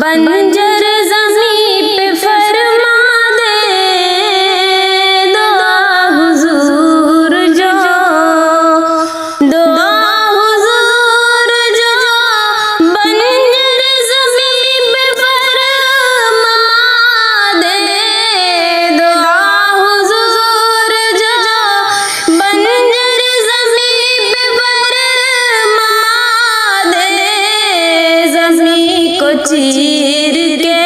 بنجر زمین پہ فرما دے دعا حضور جو، دعا حضور جو، بنجر زمین پہ فرما دے دعا حضور جو، بنجر زمین پہ فرما دے، زمین کو چیر کے،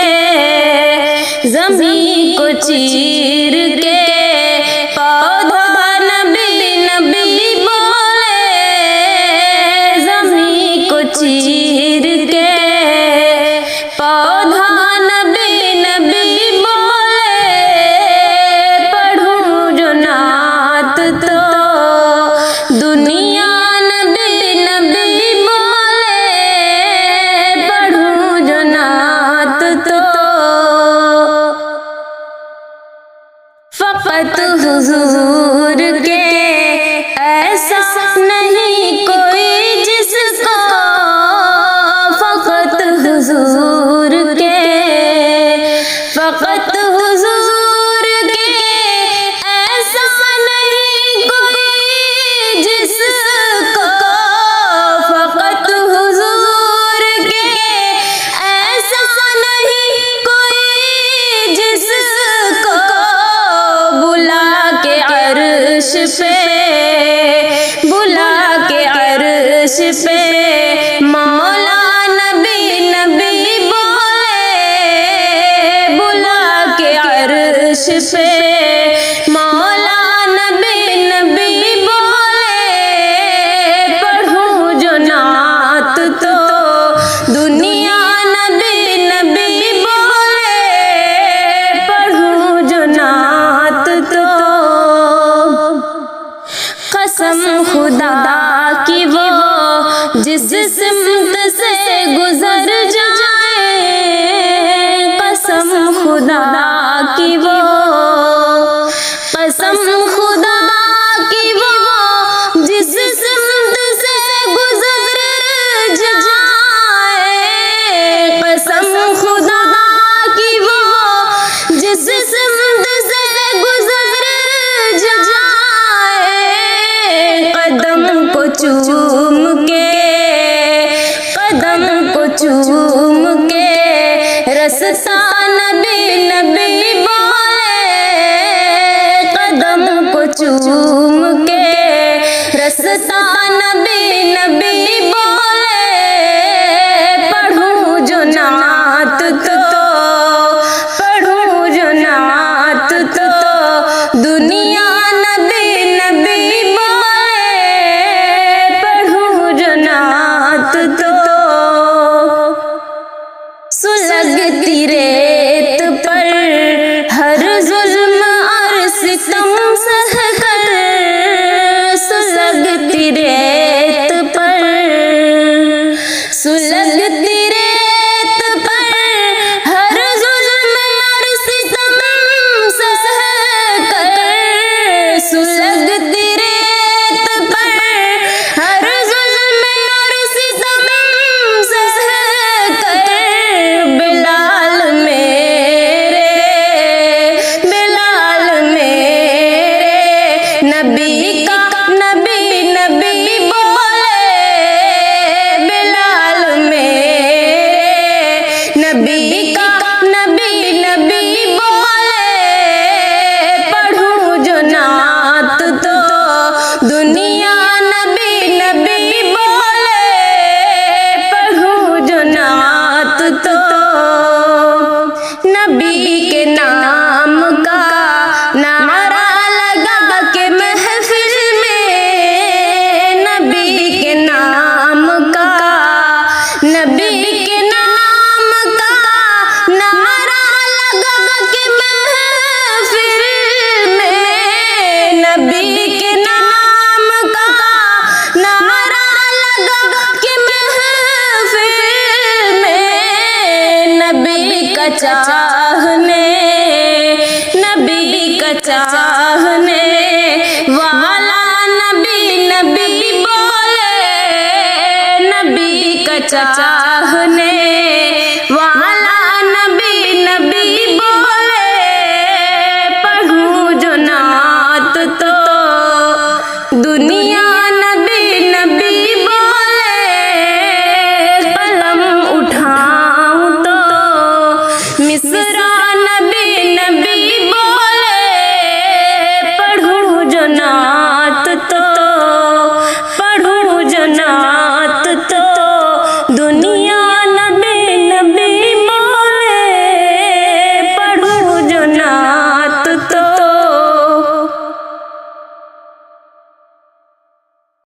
زمین کو چیر کے پودا نبی نبی بولے، زمین کو چیر کے پودا نبی نبی بولے، پڑھوں جو نعت تو دنیا نبی نبی بولے، پڑھوں جو نعت تو فقط حضور کے ایسا نہیں کوئی جس کو، فقط حضور کے، فقط حضور کے ایسا نہیں کوئی جس کو، فقط حضور کے ایسا نہیں کوئی جس کو، بلا کے عرش پہ، بلا کے عرش پہ مولا نبی نبی بولے، بلا کے عرش پہ مولا نبی نبی بولے، پڑھوں جو نعت تو دنیا نبی نبی بولے، پڑھوں جو نعت تو قسم خدا کی وہ جس سمت سے گزر جائے، قسم خدا کی وہ، قسم خدا کی وہ جس سمت سے گزر جائے، قسم خدا کی وہ جس سمت سے گزر جائے، قدم کو چوم کے، قدم کو چوم کے رستا نبی نبی بولے، قدم کو چوم کے رستا نبی نبی بولے، پڑھوں جو نعت تو، پڑھوں جو نعت تو دنیا نبی نبی بولے، پڑھوں جو نعت تو سلگتی ریت پر ہر ظلم اور ستم سہ کر، سلگتی ریت پر، سلگتی ریت پر ہر ظلم اور ستم سہ کر، سلگتی ریت پر ہر ظلم اور ستم سہ کر، بلال میرے، بلال میرے نبی کا نبی نبی بولے، بلال میرے نبی کا نبی نبی بولے، پڑھوں جو نعت تو دنیا نبی نبی بولے، پڑھوں جو نعت تو نبی کے نام کا نعرہ لگا کے محفل میں، نبی کے نام کا، نبی کے نام کا نعرہ لگا کے محفل میں، نبی کے نام کا نعرہ لگا کے محفل میں، نبی کا چار